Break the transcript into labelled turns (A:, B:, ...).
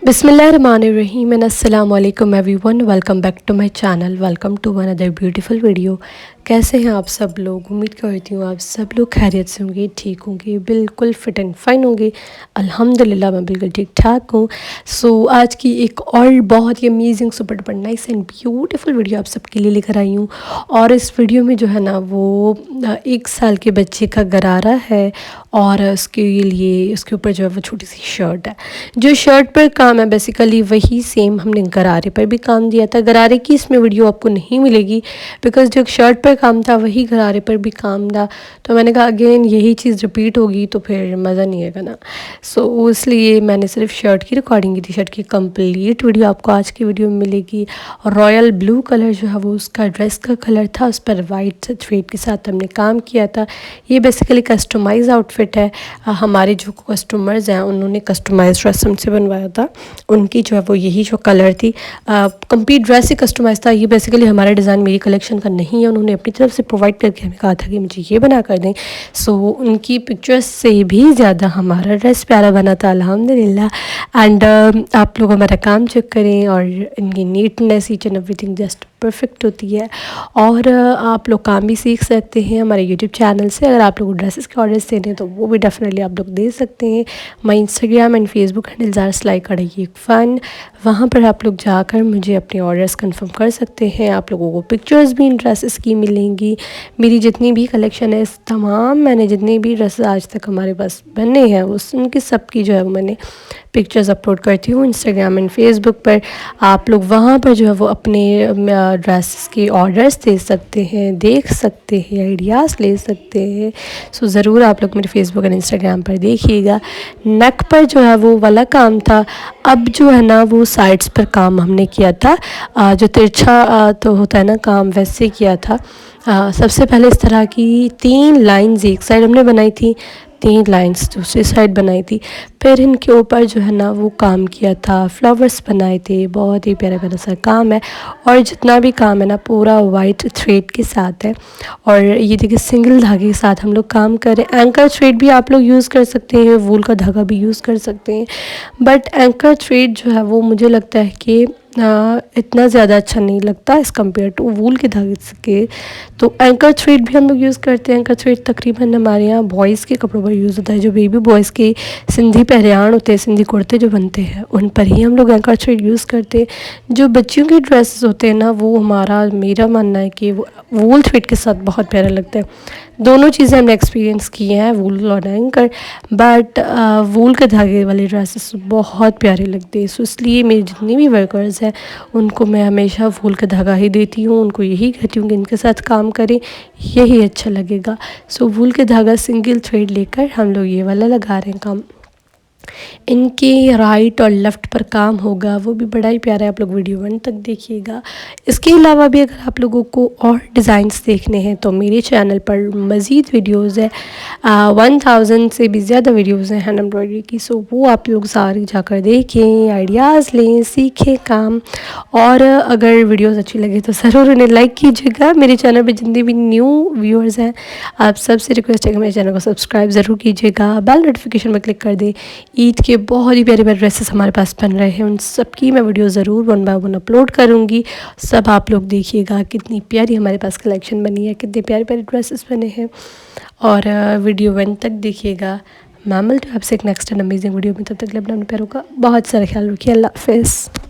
A: Bismillahirrahmanirrahim and Assalamu alaikum everyone. Welcome back to my channel. Welcome to another beautiful video. कैसे हैं आप सब लोग? उम्मीद करती हूँ आप सब लोग खैरियत से होंगे, ठीक होंगे, बिल्कुल फिट एंड फाइन होंगे। अल्हम्दुलिल्लाह मैं बिल्कुल ठीक ठाक हूँ। आज की एक और बहुत ही amazing super duper nice and beautiful video आप सबके लिए लेकर आई हूँ। और इस वीडियो में जो है ना वो 1 साल के बच्चे का गरारा है और उसके लिए उसके ऊपर जो है वो छोटी सी शर्ट है। जो शर्ट पर काम है बेसिकली वही सेम हमने गरारे पर भी काम दिया था। गरारे की इसमें वीडियो आपको नहीं मिलेगी बिकॉज़ जो शर्ट पर काम था वही गरारे पर भी काम था। तो मैंने कहा अगेन यही चीज़ रिपीट होगी तो फिर मज़ा नहीं आएगा ना। इसलिए मैंने सिर्फ शर्ट की रिकॉर्डिंग की थी। शर्ट की कंप्लीट वीडियो आपको आज की वीडियो में मिलेगी। और रॉयल ब्लू कलर जो है वो उसका ड्रेस का कलर था, उस पर वाइट थ्रेड के साथ हमने काम किया था। ये बेसिकली कस्टमाइज़ आउटफिट है। हमारे जो कस्टमर्स हैं उन्होंने कस्टमाइज़ ड्रेस हमसे बनवाया था। उनकी जो है वो यही जो कलर थी, कंप्लीट ड्रेस ही कस्टमाइज़ था। ये बेसिकली हमारा डिज़ाइन मेरी कलेक्शन का नहीं है, उन्होंने अपनी तरफ से प्रोवाइड करके हमें कहा था कि मुझे ये बना कर दें। उनकी पिक्चर्स से भी ज़्यादा हमारा ड्रेस प्यारा बना था अल्हम्दुलिल्लाह। एंड आप लोग हमारा काम चेक करें और इनकी neatness each and everything just perfect होती है। और आप लोग काम भी सीख सकते हैं हमारे यूट्यूब चैनल से। अगर आप लोगों को ड्रेसेस के ऑर्डर्स देने हैं तो वो भी डेफिनेटली आप लोग दे सकते हैं। My Instagram and Facebook handles are Silai Kadhai fun, वहाँ पर आप लोग जाकर मुझे अपने ऑर्डर्स कंफर्म कर सकते हैं। आप लोगों को पिक्चर्स भी इन ड्रेसेस की मिलेंगी। मेरी जितनी भी कलेक्शन है, मैंने जितनी भी ड्रेसेस आज तक हमारे पास बने हैं उनकी सबकी जो है वो मैंने पिक्चर्स अपलोड करती हूँ इंस्टाग्राम एंड फेसबुक पर। आप लोग वहाँ पर जो है वो अपने ड्रेसेस के ऑर्डर्स दे सकते हैं, देख सकते हैं, आइडियाज़ ले सकते हैं। ज़रूर आप लोग मेरे फेसबुक एंड इंस्टाग्राम पर देखिएगा। नेक पर जो है वो वाला काम था। अब जो है ना वो साइड्स पर काम हमने किया था, जो तिरछा तो होता है ना काम, वैसे किया था। सबसे पहले इस तरह की 3 लाइंस एक साइड हमने बनाई थी, 3 लाइंस दूसरी साइड बनाई थी। फिर इनके ऊपर जो है ना वो काम किया था, फ्लावर्स बनाए थे। बहुत ही प्यारा प्यारा सा काम है। और जितना भी काम है ना पूरा वाइट थ्रेड के साथ है। और ये देखिए सिंगल धागे के साथ हम लोग काम कर रहे हैं। एंकर थ्रेड भी आप लोग यूज़ कर सकते हैं, वूल का धागा भी यूज़ कर सकते हैं। बट एंकर थ्रेड जो है वो मुझे लगता है कि इतना ज़्यादा अच्छा नहीं लगता एज़ कम्पेयर टू वूल के धागे के। तो एंकर थ्रेड भी हम लोग यूज़ करते हैं। एंकर थ्रेड तकरीबन हमारे यहाँ बॉयज़ के कपड़ों पर यूज़ होता है। जो बेबी बॉयज़ के सिंधी पहरियान होते हैं, सिंधी कुर्ते जो बनते हैं, उन पर ही हम लोग एंकर थ्रेड यूज़ करते हैं। जो बच्चियों के ड्रेसेस होते हैं ना वो मेरा मानना है कि वो वूल थ्रेड के साथ बहुत प्यारा लगता है। दोनों चीज़ें हमने एक्सपीरियंस की हैं, वूल और एंकर। बट वूल के धागे वाले ड्रेसेस बहुत प्यारे लगते हैं। इसलिए मेरी जितनी भी वर्कर्स हैं उनको मैं हमेशा वूल का धागा ही देती हूँ। उनको यही कहती हूँ कि इनके साथ काम करें, यही अच्छा लगेगा। वूल के धागा सिंगल थ्रेड लेकर हम लोग ये वाला लगा रहे हैं काम। इनके राइट और लेफ़्ट पर काम होगा, वो भी बड़ा ही प्यारा है। आप लोग वीडियो 1 तक देखिएगा। इसके अलावा भी अगर आप लोगों को और डिज़ाइंस देखने हैं तो मेरे चैनल पर मज़ीद वीडियोज़ है। 1000 से भी ज़्यादा वीडियोज़ हैं हैंड एम्ब्रॉयडरी की। वो आप लोग सारी जाकर देखें, आइडियाज़ लें, सीखें काम। और अगर वीडियोज़ अच्छी लगे तो ज़रूर उन्हें लाइक कीजिएगा। मेरे चैनल पर जितने भी न्यू व्यूअर्स हैं आप सबसे रिक्वेस्ट है कि मेरे चैनल को सब्सक्राइब ज़रूर कीजिएगा, बेल नोटिफिकेशन पर क्लिक कर दें। ईद के बहुत ही प्यारे प्यारे ड्रेसेस हमारे पास बन रहे हैं, उन सब की मैं वीडियो ज़रूर 1 बाय 1 अपलोड करूँगी। सब आप लोग देखिएगा कितनी प्यारी हमारे पास कलेक्शन बनी है, कितने प्यारे प्यारे ड्रेसेस बने हैं। और वीडियो 1 तक देखिएगा। मैं मिलती हूँ आपसे एक नेक्स्ट एंड अमेजिंग वीडियो में। तब तक अपने प्यारों का बहुत सारा ख्याल रखिए। अल्लाह हाफ़िज़।